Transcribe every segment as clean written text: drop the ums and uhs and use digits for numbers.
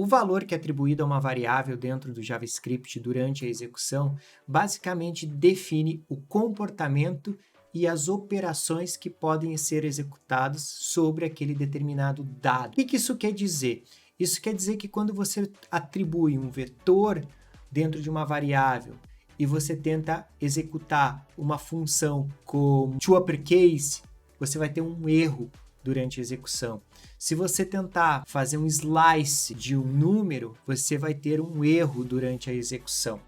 O valor que é atribuído a uma variável dentro do JavaScript durante a execução basicamente define o comportamento e as operações que podem ser executadas sobre aquele determinado dado. O que isso quer dizer? Isso quer dizer que quando você atribui um vetor dentro de uma variável e você tenta executar uma função como toUpperCase, você vai ter um erro durante a execução. Se você tentar fazer um slice de um número, você vai ter um erro durante a execução.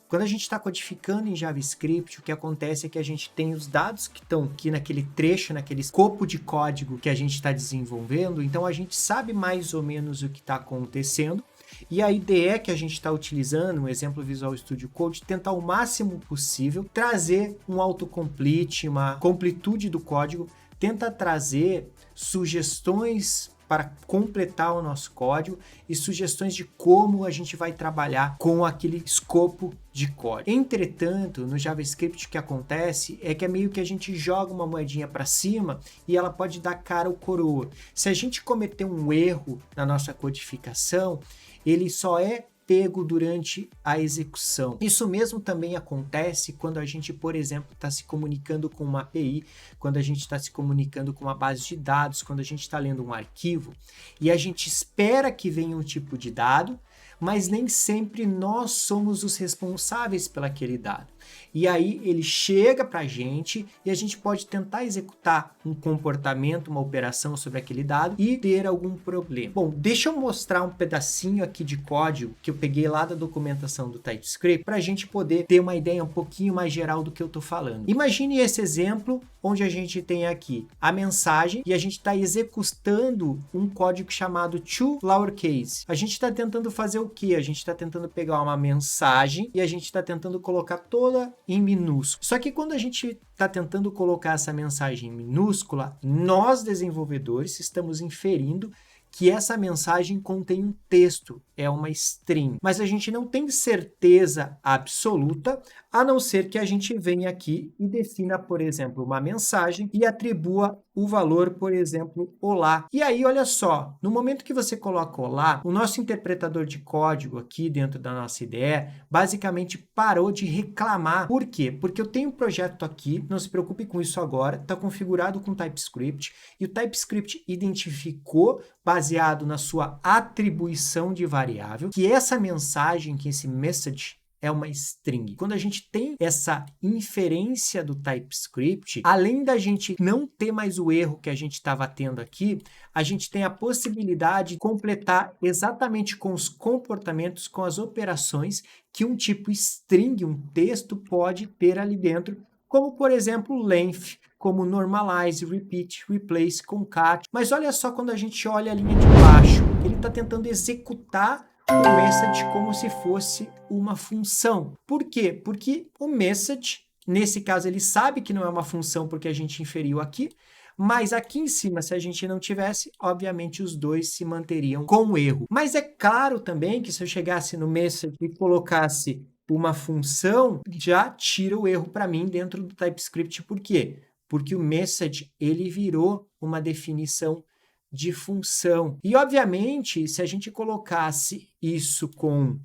Quando a gente está codificando em JavaScript, o que acontece é que a gente tem os dados que estão aqui naquele trecho, naquele escopo de código que a gente está desenvolvendo, então a gente sabe mais ou menos o que está acontecendo. E a IDE que a gente está utilizando, um exemplo Visual Studio Code, tentar o máximo possível trazer um autocomplete, uma completude do código, tenta trazer sugestões para completar o nosso código e sugestões de como a gente vai trabalhar com aquele escopo de código. Entretanto, no JavaScript o que acontece é que é meio que a gente joga uma moedinha para cima e ela pode dar cara ou coroa. Se a gente cometer um erro na nossa codificação, ele só é pego durante a execução. Isso mesmo também acontece quando a gente, por exemplo, está se comunicando com uma API, quando a gente está se comunicando com uma base de dados, quando a gente está lendo um arquivo e a gente espera que venha um tipo de dado, mas nem sempre nós somos os responsáveis por aquele dado. E aí ele chega para a gente e a gente pode tentar executar um comportamento, uma operação sobre aquele dado e ter algum problema. Bom, deixa eu mostrar um pedacinho aqui de código que eu peguei lá da documentação do TypeScript para a gente poder ter uma ideia um pouquinho mais geral do que eu estou falando. Imagine esse exemplo onde a gente tem aqui a mensagem e a gente está executando um código chamado toLowerCase. A gente está tentando fazer o quê? A gente está tentando pegar uma mensagem e a gente está tentando colocar toda em minúsculo. Só que quando a gente está tentando colocar essa mensagem em minúscula, nós desenvolvedores estamos inferindo que essa mensagem contém um texto, é uma string. Mas a gente não tem certeza absoluta, a não ser que a gente venha aqui e defina, por exemplo, uma mensagem e atribua o valor, por exemplo, olá. E aí, olha só, no momento que você coloca olá, o nosso interpretador de código aqui dentro da nossa IDE, basicamente parou de reclamar. Por quê? Porque eu tenho um projeto aqui, não se preocupe com isso agora, está configurado com TypeScript, e o TypeScript identificou, baseado na sua atribuição de variável, que essa mensagem, que esse message é uma string. Quando a gente tem essa inferência do TypeScript, além da gente não ter mais o erro que a gente estava tendo aqui, a gente tem a possibilidade de completar exatamente com os comportamentos, com as operações que um tipo string, um texto, pode ter ali dentro, como, por exemplo, length, como normalize, repeat, replace, concat. Mas olha só quando a gente olha a linha de baixo, ele está tentando executar o message como se fosse uma função. Por quê? Porque o message, nesse caso, ele sabe que não é uma função porque a gente inferiu aqui, mas aqui em cima, se a gente não tivesse, obviamente os dois se manteriam com erro. Mas é claro também que se eu chegasse no message e colocasse uma função, já tira o erro para mim dentro do TypeScript. Por quê? Porque o message, ele virou uma definição de função. E, obviamente, se a gente colocasse isso com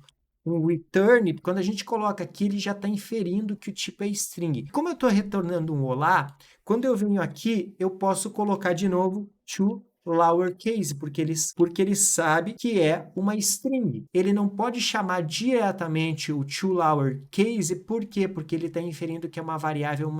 um return, quando a gente coloca aqui, ele já está inferindo que o tipo é string. Como eu estou retornando um olá, quando eu venho aqui, eu posso colocar de novo toLowerCase, porque ele sabe que é uma string. Ele não pode chamar diretamente o toLowerCase, por quê? Porque ele está inferindo que é uma variável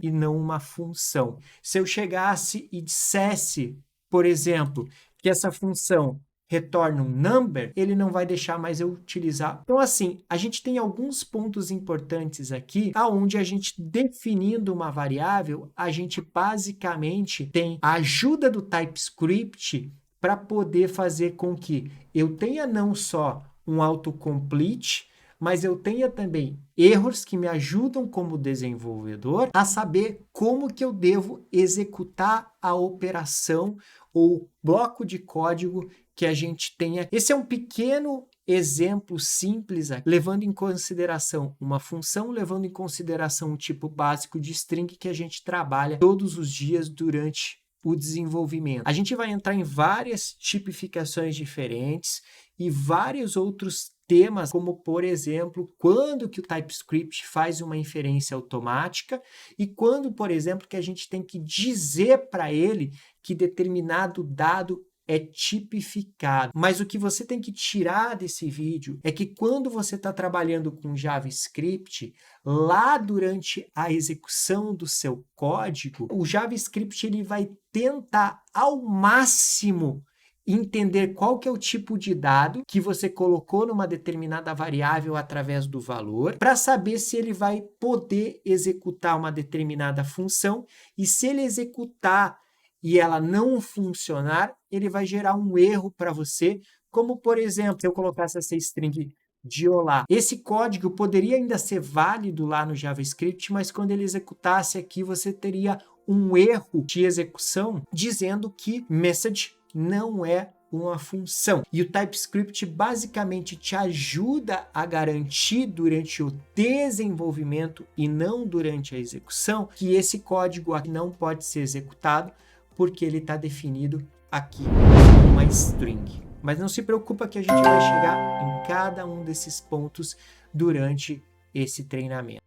e não uma função. Se eu chegasse e dissesse, por exemplo, que essa função retorna um number, ele não vai deixar mais eu utilizar. Então, assim, a gente tem alguns pontos importantes aqui, aonde a gente, definindo uma variável, a gente basicamente tem a ajuda do TypeScript para poder fazer com que eu tenha não só um autocomplete, mas eu tenha também erros que me ajudam como desenvolvedor a saber como que eu devo executar a operação ou bloco de código que a gente tenha. Esse é um pequeno exemplo simples, levando em consideração uma função, levando em consideração um tipo básico de string que a gente trabalha todos os dias durante o desenvolvimento. A gente vai entrar em várias tipificações diferentes e vários outros temas, como por exemplo, quando que o TypeScript faz uma inferência automática e quando, por exemplo, que a gente tem que dizer para ele que determinado dado é tipificado. Mas o que você tem que tirar desse vídeo é que quando você está trabalhando com JavaScript, lá durante a execução do seu código, o JavaScript ele vai tentar ao máximo entender qual que é o tipo de dado que você colocou numa determinada variável através do valor, para saber se ele vai poder executar uma determinada função, e se ele executar e ela não funcionar, ele vai gerar um erro para você, como por exemplo, se eu colocasse essa string de olá. Esse código poderia ainda ser válido lá no JavaScript, mas quando ele executasse aqui, você teria um erro de execução dizendo que message não é uma função. E o TypeScript basicamente te ajuda a garantir durante o desenvolvimento e não durante a execução que esse código aqui não pode ser executado porque ele está definido aqui como uma string. Mas não se preocupa que a gente vai chegar em cada um desses pontos durante esse treinamento.